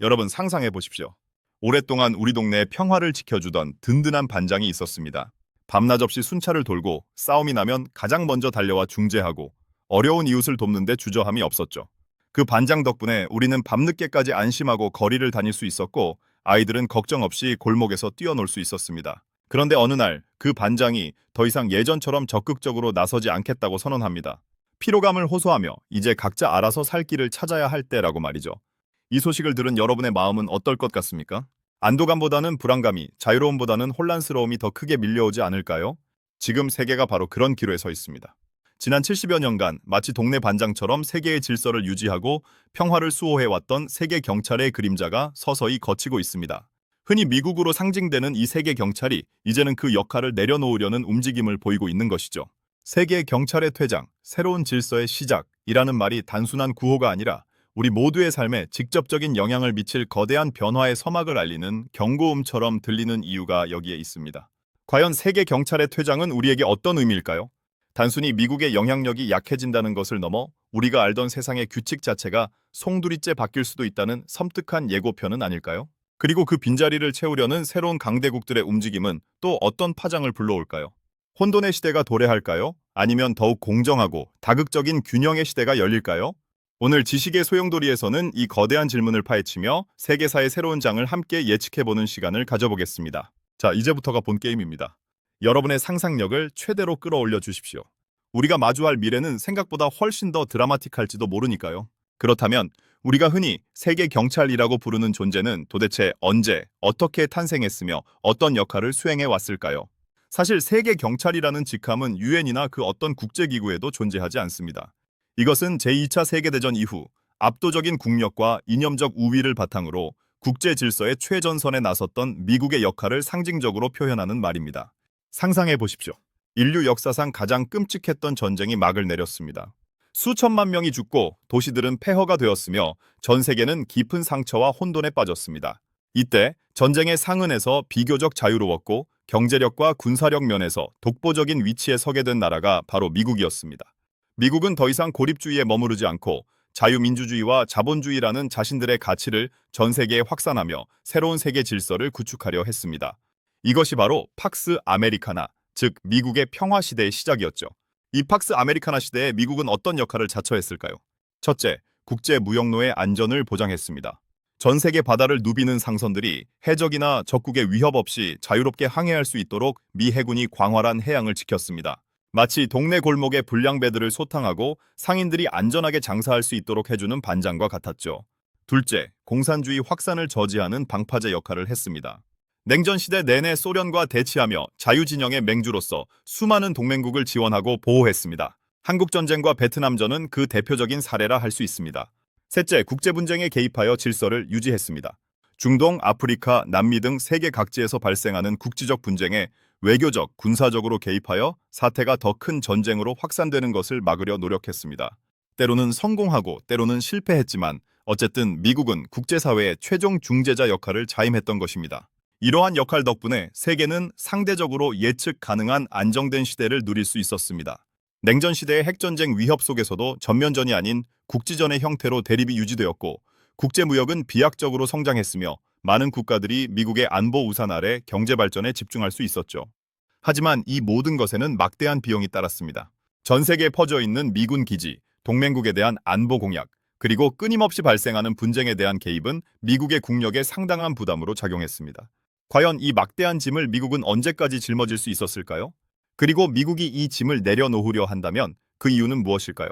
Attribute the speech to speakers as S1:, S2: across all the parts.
S1: 여러분 상상해 보십시오. 오랫동안 우리 동네의 평화를 지켜주던 든든한 반장이 있었습니다. 밤낮 없이 순찰을 돌고 싸움이 나면 가장 먼저 달려와 중재하고 어려운 이웃을 돕는데 주저함이 없었죠. 그 반장 덕분에 우리는 밤늦게까지 안심하고 거리를 다닐 수 있었고 아이들은 걱정 없이 골목에서 뛰어놀 수 있었습니다. 그런데 어느 날 그 반장이 더 이상 예전처럼 적극적으로 나서지 않겠다고 선언합니다. 피로감을 호소하며 이제 각자 알아서 살 길을 찾아야 할 때라고 말이죠. 이 소식을 들은 여러분의 마음은 어떨 것 같습니까? 안도감보다는 불안감이, 자유로움보다는 혼란스러움이 더 크게 밀려오지 않을까요? 지금 세계가 바로 그런 기로에 서 있습니다. 지난 70여 년간 마치 동네 반장처럼 세계의 질서를 유지하고 평화를 수호해왔던 세계 경찰의 그림자가 서서히 걷히고 있습니다. 흔히 미국으로 상징되는 이 세계 경찰이 이제는 그 역할을 내려놓으려는 움직임을 보이고 있는 것이죠. 세계 경찰의 퇴장, 새로운 질서의 시작이라는 말이 단순한 구호가 아니라 우리 모두의 삶에 직접적인 영향을 미칠 거대한 변화의 서막을 알리는 경고음처럼 들리는 이유가 여기에 있습니다. 과연 세계 경찰의 퇴장은 우리에게 어떤 의미일까요? 단순히 미국의 영향력이 약해진다는 것을 넘어 우리가 알던 세상의 규칙 자체가 송두리째 바뀔 수도 있다는 섬뜩한 예고편은 아닐까요? 그리고 그 빈자리를 채우려는 새로운 강대국들의 움직임은 또 어떤 파장을 불러올까요? 혼돈의 시대가 도래할까요? 아니면 더욱 공정하고 다극적인 균형의 시대가 열릴까요? 오늘 지식의 소용돌이에서는 이 거대한 질문을 파헤치며 세계사의 새로운 장을 함께 예측해보는 시간을 가져보겠습니다. 자, 이제부터가 본 게임입니다. 여러분의 상상력을 최대로 끌어올려 주십시오. 우리가 마주할 미래는 생각보다 훨씬 더 드라마틱할지도 모르니까요. 그렇다면 우리가 흔히 세계 경찰이라고 부르는 존재는 도대체 언제, 어떻게 탄생했으며 어떤 역할을 수행해 왔을까요? 사실 세계 경찰이라는 직함은 유엔이나 그 어떤 국제기구에도 존재하지 않습니다. 이것은 제2차 세계대전 이후 압도적인 국력과 이념적 우위를 바탕으로 국제 질서의 최전선에 나섰던 미국의 역할을 상징적으로 표현하는 말입니다. 상상해 보십시오. 인류 역사상 가장 끔찍했던 전쟁이 막을 내렸습니다. 수천만 명이 죽고 도시들은 폐허가 되었으며 전 세계는 깊은 상처와 혼돈에 빠졌습니다. 이때 전쟁의 상흔에서 비교적 자유로웠고 경제력과 군사력 면에서 독보적인 위치에 서게 된 나라가 바로 미국이었습니다. 미국은 더 이상 고립주의에 머무르지 않고 자유민주주의와 자본주의라는 자신들의 가치를 전 세계에 확산하며 새로운 세계 질서를 구축하려 했습니다. 이것이 바로 팍스 아메리카나, 즉 미국의 평화 시대의 시작이었죠. 이 팍스 아메리카나 시대에 미국은 어떤 역할을 자처했을까요? 첫째, 국제 무역로의 안전을 보장했습니다. 전 세계 바다를 누비는 상선들이 해적이나 적국의 위협 없이 자유롭게 항해할 수 있도록 미 해군이 광활한 해양을 지켰습니다. 마치 동네 골목의 불량배들을 소탕하고 상인들이 안전하게 장사할 수 있도록 해주는 반장과 같았죠. 둘째, 공산주의 확산을 저지하는 방파제 역할을 했습니다. 냉전 시대 내내 소련과 대치하며 자유진영의 맹주로서 수많은 동맹국을 지원하고 보호했습니다. 한국전쟁과 베트남전은 그 대표적인 사례라 할 수 있습니다. 셋째, 국제분쟁에 개입하여 질서를 유지했습니다. 중동, 아프리카, 남미 등 세계 각지에서 발생하는 국지적 분쟁에 외교적, 군사적으로 개입하여 사태가 더 큰 전쟁으로 확산되는 것을 막으려 노력했습니다. 때로는 성공하고 때로는 실패했지만 어쨌든 미국은 국제사회의 최종 중재자 역할을 자임했던 것입니다. 이러한 역할 덕분에 세계는 상대적으로 예측 가능한 안정된 시대를 누릴 수 있었습니다. 냉전 시대의 핵전쟁 위협 속에서도 전면전이 아닌 국지전의 형태로 대립이 유지되었고 국제무역은 비약적으로 성장했으며 많은 국가들이 미국의 안보 우산 아래 경제 발전에 집중할 수 있었죠. 하지만 이 모든 것에는 막대한 비용이 따랐습니다. 전 세계에 퍼져 있는 미군 기지, 동맹국에 대한 안보 공약, 그리고 끊임없이 발생하는 분쟁에 대한 개입은 미국의 국력에 상당한 부담으로 작용했습니다. 과연 이 막대한 짐을 미국은 언제까지 짊어질 수 있었을까요? 그리고 미국이 이 짐을 내려놓으려 한다면 그 이유는 무엇일까요?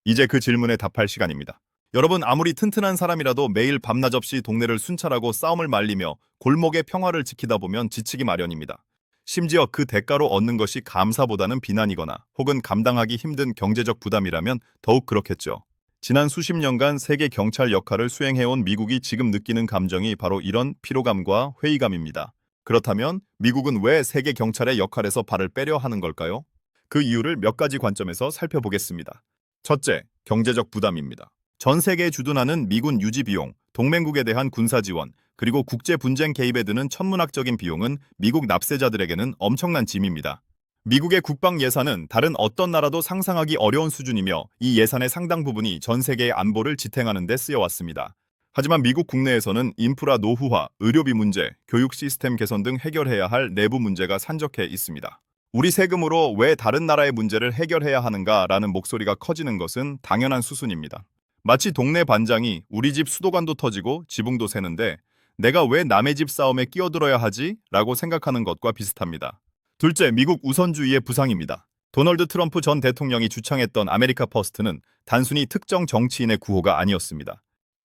S1: 이제 그 질문에 답할 시간입니다. 여러분, 아무리 튼튼한 사람이라도 매일 밤낮 없이 동네를 순찰하고 싸움을 말리며 골목의 평화를 지키다 보면 지치기 마련입니다. 심지어 그 대가로 얻는 것이 감사보다는 비난이거나 혹은 감당하기 힘든 경제적 부담이라면 더욱 그렇겠죠. 지난 수십 년간 세계 경찰 역할을 수행해온 미국이 지금 느끼는 감정이 바로 이런 피로감과 회의감입니다. 그렇다면 미국은 왜 세계 경찰의 역할에서 발을 빼려 하는 걸까요? 그 이유를 몇 가지 관점에서 살펴보겠습니다. 첫째, 경제적 부담입니다. 전 세계에 주둔하는 미군 유지 비용, 동맹국에 대한 군사 지원, 그리고 국제 분쟁 개입에 드는 천문학적인 비용은 미국 납세자들에게는 엄청난 짐입니다. 미국의 국방 예산은 다른 어떤 나라도 상상하기 어려운 수준이며 이 예산의 상당 부분이 전 세계의 안보를 지탱하는 데 쓰여왔습니다. 하지만 미국 국내에서는 인프라 노후화, 의료비 문제, 교육 시스템 개선 등 해결해야 할 내부 문제가 산적해 있습니다. 우리 세금으로 왜 다른 나라의 문제를 해결해야 하는가라는 목소리가 커지는 것은 당연한 수순입니다. 마치 동네 반장이 우리 집 수도관도 터지고 지붕도 새는데 내가 왜 남의 집 싸움에 끼어들어야 하지? 라고 생각하는 것과 비슷합니다. 둘째, 미국 우선주의의 부상입니다. 도널드 트럼프 전 대통령이 주창했던 아메리카 퍼스트는 단순히 특정 정치인의 구호가 아니었습니다.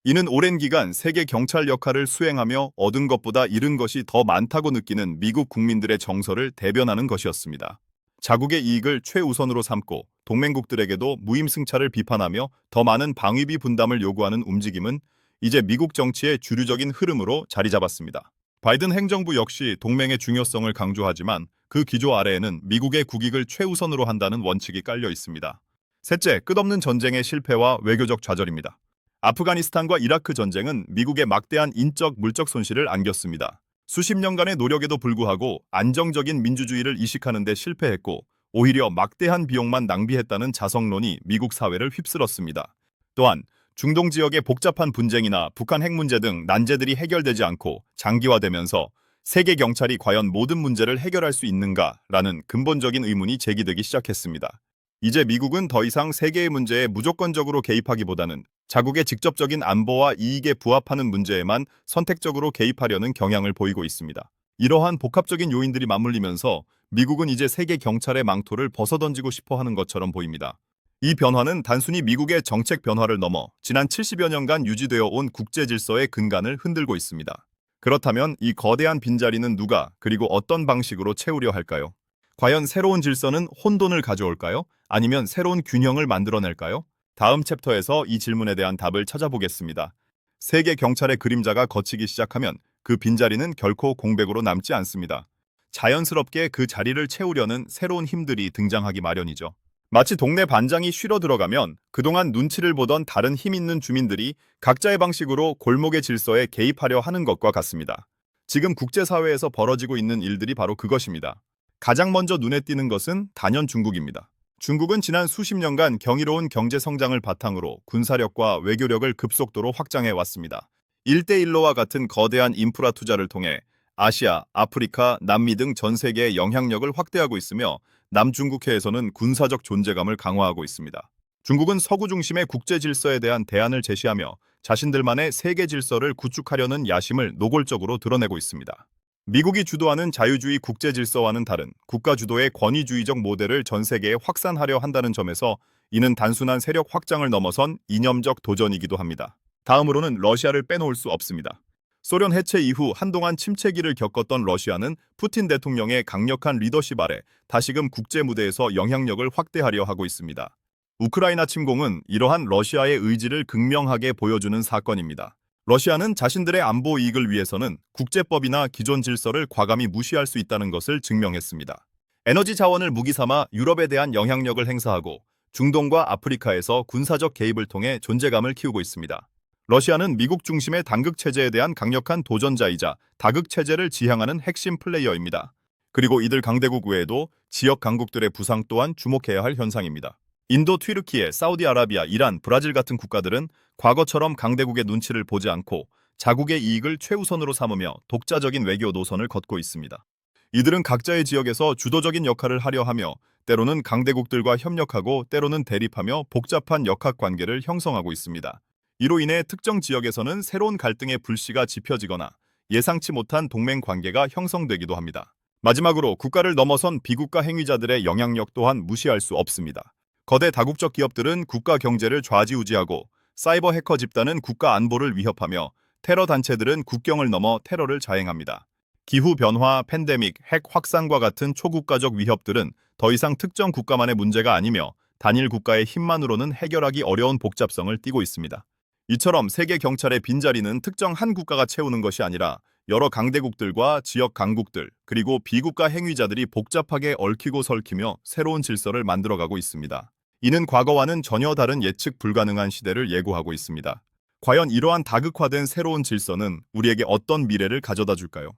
S1: 이는 오랜 기간 세계 경찰 역할을 수행하며 얻은 것보다 잃은 것이 더 많다고 느끼는 미국 국민들의 정서를 대변하는 것이었습니다. 자국의 이익을 최우선으로 삼고 동맹국들에게도 무임승차를 비판하며 더 많은 방위비 분담을 요구하는 움직임은 이제 미국 정치의 주류적인 흐름으로 자리 잡았습니다. 바이든 행정부 역시 동맹의 중요성을 강조하지만 그 기조 아래에는 미국의 국익을 최우선으로 한다는 원칙이 깔려 있습니다. 셋째, 끝없는 전쟁의 실패와 외교적 좌절입니다. 아프가니스탄과 이라크 전쟁은 미국의 막대한 인적, 물적 손실을 안겼습니다. 수십 년간의 노력에도 불구하고 안정적인 민주주의를 이식하는 데 실패했고 오히려 막대한 비용만 낭비했다는 자성론이 미국 사회를 휩쓸었습니다. 또한 중동 지역의 복잡한 분쟁이나 북한 핵 문제 등 난제들이 해결되지 않고 장기화되면서 세계 경찰이 과연 모든 문제를 해결할 수 있는가라는 근본적인 의문이 제기되기 시작했습니다. 이제 미국은 더 이상 세계의 문제에 무조건적으로 개입하기보다는 자국의 직접적인 안보와 이익에 부합하는 문제에만 선택적으로 개입하려는 경향을 보이고 있습니다. 이러한 복합적인 요인들이 맞물리면서 미국은 이제 세계 경찰의 망토를 벗어던지고 싶어 하는 것처럼 보입니다. 이 변화는 단순히 미국의 정책 변화를 넘어 지난 70여 년간 유지되어 온 국제 질서의 근간을 흔들고 있습니다. 그렇다면 이 거대한 빈자리는 누가 그리고 어떤 방식으로 채우려 할까요? 과연 새로운 질서는 혼돈을 가져올까요? 아니면 새로운 균형을 만들어낼까요? 다음 챕터에서 이 질문에 대한 답을 찾아보겠습니다. 세계 경찰의 그림자가 걷히기 시작하면 그 빈자리는 결코 공백으로 남지 않습니다. 자연스럽게 그 자리를 채우려는 새로운 힘들이 등장하기 마련이죠. 마치 동네 반장이 쉬러 들어가면 그동안 눈치를 보던 다른 힘 있는 주민들이 각자의 방식으로 골목의 질서에 개입하려 하는 것과 같습니다. 지금 국제사회에서 벌어지고 있는 일들이 바로 그것입니다. 가장 먼저 눈에 띄는 것은 단연 중국입니다. 중국은 지난 수십 년간 경이로운 경제 성장을 바탕으로 군사력과 외교력을 급속도로 확장해 왔습니다. 1대1로와 같은 거대한 인프라 투자를 통해 아시아, 아프리카, 남미 등 전 세계의 영향력을 확대하고 있으며 남중국해에서는 군사적 존재감을 강화하고 있습니다. 중국은 서구 중심의 국제 질서에 대한 대안을 제시하며 자신들만의 세계 질서를 구축하려는 야심을 노골적으로 드러내고 있습니다. 미국이 주도하는 자유주의 국제 질서와는 다른 국가 주도의 권위주의적 모델을 전 세계에 확산하려 한다는 점에서 이는 단순한 세력 확장을 넘어선 이념적 도전이기도 합니다. 다음으로는 러시아를 빼놓을 수 없습니다. 소련 해체 이후 한동안 침체기를 겪었던 러시아는 푸틴 대통령의 강력한 리더십 아래 다시금 국제 무대에서 영향력을 확대하려 하고 있습니다. 우크라이나 침공은 이러한 러시아의 의지를 극명하게 보여주는 사건입니다. 러시아는 자신들의 안보 이익을 위해서는 국제법이나 기존 질서를 과감히 무시할 수 있다는 것을 증명했습니다. 에너지 자원을 무기 삼아 유럽에 대한 영향력을 행사하고 중동과 아프리카에서 군사적 개입을 통해 존재감을 키우고 있습니다. 러시아는 미국 중심의 단극 체제에 대한 강력한 도전자이자 다극 체제를 지향하는 핵심 플레이어입니다. 그리고 이들 강대국 외에도 지역 강국들의 부상 또한 주목해야 할 현상입니다. 인도, 튀르키예, 사우디아라비아, 이란, 브라질 같은 국가들은 과거처럼 강대국의 눈치를 보지 않고 자국의 이익을 최우선으로 삼으며 독자적인 외교 노선을 걷고 있습니다. 이들은 각자의 지역에서 주도적인 역할을 하려 하며 때로는 강대국들과 협력하고 때로는 대립하며 복잡한 역학관계를 형성하고 있습니다. 이로 인해 특정 지역에서는 새로운 갈등의 불씨가 지펴지거나 예상치 못한 동맹 관계가 형성되기도 합니다. 마지막으로 국가를 넘어선 비국가 행위자들의 영향력 또한 무시할 수 없습니다. 거대 다국적 기업들은 국가 경제를 좌지우지하고 사이버 해커 집단은 국가 안보를 위협하며 테러 단체들은 국경을 넘어 테러를 자행합니다. 기후변화, 팬데믹, 핵 확산과 같은 초국가적 위협들은 더 이상 특정 국가만의 문제가 아니며 단일 국가의 힘만으로는 해결하기 어려운 복잡성을 띠고 있습니다. 이처럼 세계 경찰의 빈자리는 특정 한 국가가 채우는 것이 아니라 여러 강대국들과 지역 강국들 그리고 비국가 행위자들이 복잡하게 얽히고 설키며 새로운 질서를 만들어가고 있습니다. 이는 과거와는 전혀 다른 예측 불가능한 시대를 예고하고 있습니다. 과연 이러한 다극화된 새로운 질서는 우리에게 어떤 미래를 가져다 줄까요?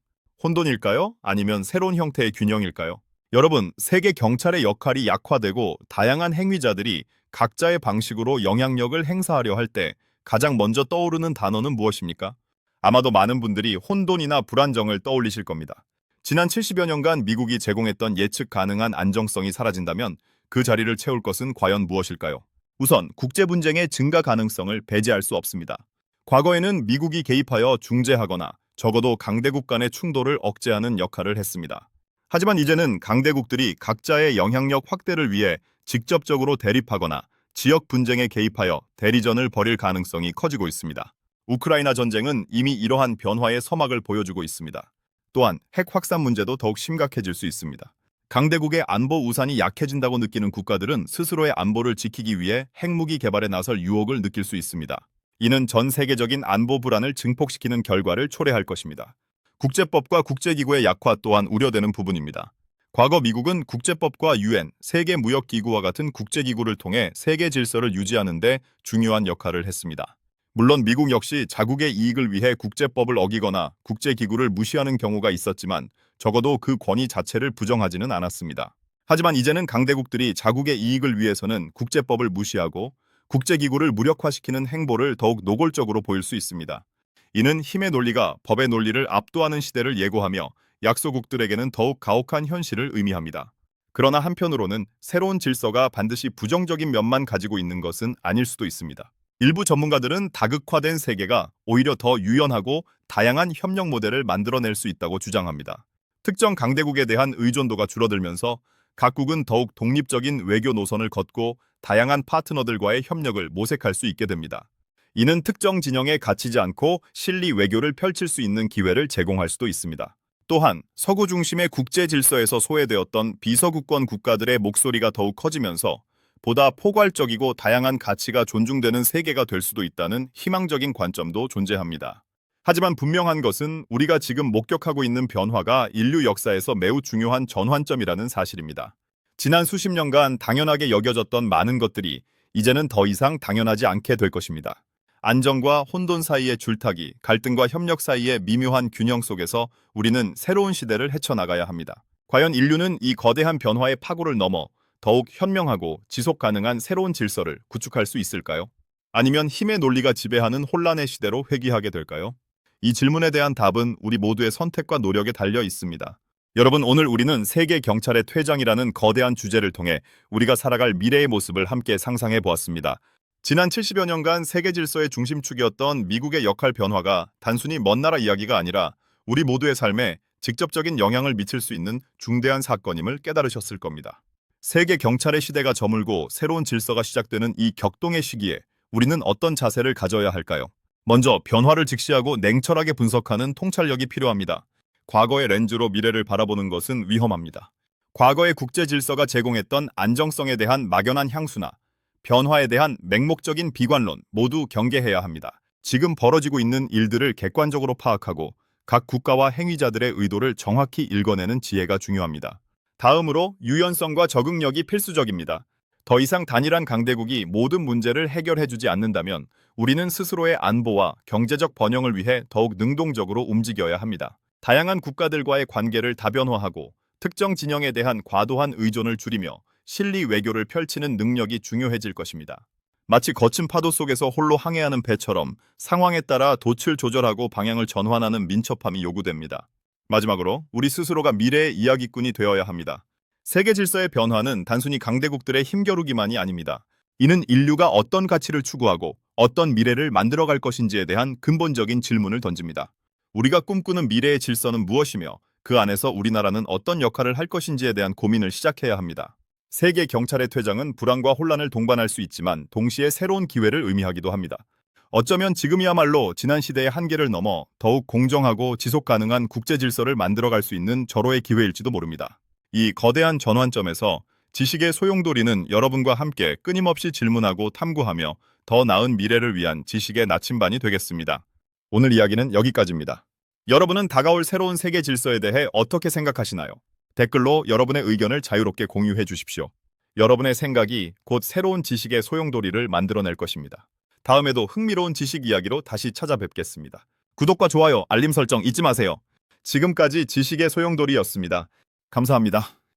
S1: 혼돈일까요? 아니면 새로운 형태의 균형일까요? 여러분, 세계 경찰의 역할이 약화되고 다양한 행위자들이 각자의 방식으로 영향력을 행사하려 할 때 가장 먼저 떠오르는 단어는 무엇입니까? 아마도 많은 분들이 혼돈이나 불안정을 떠올리실 겁니다. 지난 70여 년간 미국이 제공했던 예측 가능한 안정성이 사라진다면 그 자리를 채울 것은 과연 무엇일까요? 우선 국제 분쟁의 증가 가능성을 배제할 수 없습니다. 과거에는 미국이 개입하여 중재하거나 적어도 강대국 간의 충돌을 억제하는 역할을 했습니다. 하지만 이제는 강대국들이 각자의 영향력 확대를 위해 직접적으로 대립하거나 지역 분쟁에 개입하여 대리전을 벌일 가능성이 커지고 있습니다. 우크라이나 전쟁은 이미 이러한 변화의 서막을 보여주고 있습니다. 또한 핵 확산 문제도 더욱 심각해질 수 있습니다. 강대국의 안보 우산이 약해진다고 느끼는 국가들은 스스로의 안보를 지키기 위해 핵무기 개발에 나설 유혹을 느낄 수 있습니다. 이는 전 세계적인 안보 불안을 증폭시키는 결과를 초래할 것입니다. 국제법과 국제기구의 약화 또한 우려되는 부분입니다. 과거 미국은 국제법과 UN, 세계무역기구와 같은 국제기구를 통해 세계 질서를 유지하는 데 중요한 역할을 했습니다. 물론 미국 역시 자국의 이익을 위해 국제법을 어기거나 국제기구를 무시하는 경우가 있었지만 적어도 그 권위 자체를 부정하지는 않았습니다. 하지만 이제는 강대국들이 자국의 이익을 위해서는 국제법을 무시하고 국제기구를 무력화시키는 행보를 더욱 노골적으로 보일 수 있습니다. 이는 힘의 논리가 법의 논리를 압도하는 시대를 예고하며 약소국들에게는 더욱 가혹한 현실을 의미합니다. 그러나 한편으로는 새로운 질서가 반드시 부정적인 면만 가지고 있는 것은 아닐 수도 있습니다. 일부 전문가들은 다극화된 세계가 오히려 더 유연하고 다양한 협력 모델을 만들어낼 수 있다고 주장합니다. 특정 강대국에 대한 의존도가 줄어들면서 각국은 더욱 독립적인 외교 노선을 걷고 다양한 파트너들과의 협력을 모색할 수 있게 됩니다. 이는 특정 진영에 갇히지 않고 실리 외교를 펼칠 수 있는 기회를 제공할 수도 있습니다. 또한 서구 중심의 국제 질서에서 소외되었던 비서구권 국가들의 목소리가 더욱 커지면서 보다 포괄적이고 다양한 가치가 존중되는 세계가 될 수도 있다는 희망적인 관점도 존재합니다. 하지만 분명한 것은 우리가 지금 목격하고 있는 변화가 인류 역사에서 매우 중요한 전환점이라는 사실입니다. 지난 수십 년간 당연하게 여겨졌던 많은 것들이 이제는 더 이상 당연하지 않게 될 것입니다. 안정과 혼돈 사이의 줄타기, 갈등과 협력 사이의 미묘한 균형 속에서 우리는 새로운 시대를 헤쳐나가야 합니다. 과연 인류는 이 거대한 변화의 파고를 넘어 더욱 현명하고 지속 가능한 새로운 질서를 구축할 수 있을까요? 아니면 힘의 논리가 지배하는 혼란의 시대로 회귀하게 될까요? 이 질문에 대한 답은 우리 모두의 선택과 노력에 달려 있습니다. 여러분, 오늘 우리는 세계 경찰의 퇴장이라는 거대한 주제를 통해 우리가 살아갈 미래의 모습을 함께 상상해 보았습니다. 지난 70여 년간 세계 질서의 중심축이었던 미국의 역할 변화가 단순히 먼 나라 이야기가 아니라 우리 모두의 삶에 직접적인 영향을 미칠 수 있는 중대한 사건임을 깨달으셨을 겁니다. 세계 경찰의 시대가 저물고 새로운 질서가 시작되는 이 격동의 시기에 우리는 어떤 자세를 가져야 할까요? 먼저 변화를 직시하고 냉철하게 분석하는 통찰력이 필요합니다. 과거의 렌즈로 미래를 바라보는 것은 위험합니다. 과거의 국제 질서가 제공했던 안정성에 대한 막연한 향수나 변화에 대한 맹목적인 비관론 모두 경계해야 합니다. 지금 벌어지고 있는 일들을 객관적으로 파악하고 각 국가와 행위자들의 의도를 정확히 읽어내는 지혜가 중요합니다. 다음으로 유연성과 적응력이 필수적입니다. 더 이상 단일한 강대국이 모든 문제를 해결해주지 않는다면 우리는 스스로의 안보와 경제적 번영을 위해 더욱 능동적으로 움직여야 합니다. 다양한 국가들과의 관계를 다변화하고 특정 진영에 대한 과도한 의존을 줄이며 실리 외교를 펼치는 능력이 중요해질 것입니다. 마치 거친 파도 속에서 홀로 항해하는 배처럼 상황에 따라 돛을 조절하고 방향을 전환하는 민첩함이 요구됩니다. 마지막으로 우리 스스로가 미래의 이야기꾼이 되어야 합니다. 세계 질서의 변화는 단순히 강대국들의 힘겨루기만이 아닙니다. 이는 인류가 어떤 가치를 추구하고 어떤 미래를 만들어갈 것인지에 대한 근본적인 질문을 던집니다. 우리가 꿈꾸는 미래의 질서는 무엇이며 그 안에서 우리나라는 어떤 역할을 할 것인지에 대한 고민을 시작해야 합니다. 세계 경찰의 퇴장은 불안과 혼란을 동반할 수 있지만 동시에 새로운 기회를 의미하기도 합니다. 어쩌면 지금이야말로 지난 시대의 한계를 넘어 더욱 공정하고 지속 가능한 국제 질서를 만들어갈 수 있는 절호의 기회일지도 모릅니다. 이 거대한 전환점에서 지식의 소용돌이는 여러분과 함께 끊임없이 질문하고 탐구하며 더 나은 미래를 위한 지식의 나침반이 되겠습니다. 오늘 이야기는 여기까지입니다. 여러분은 다가올 새로운 세계 질서에 대해 어떻게 생각하시나요? 댓글로 여러분의 의견을 자유롭게 공유해 주십시오. 여러분의 생각이 곧 새로운 지식의 소용돌이를 만들어낼 것입니다. 다음에도 흥미로운 지식 이야기로 다시 찾아뵙겠습니다. 구독과 좋아요, 알림 설정 잊지 마세요. 지금까지 지식의 소용돌이였습니다. 감사합니다.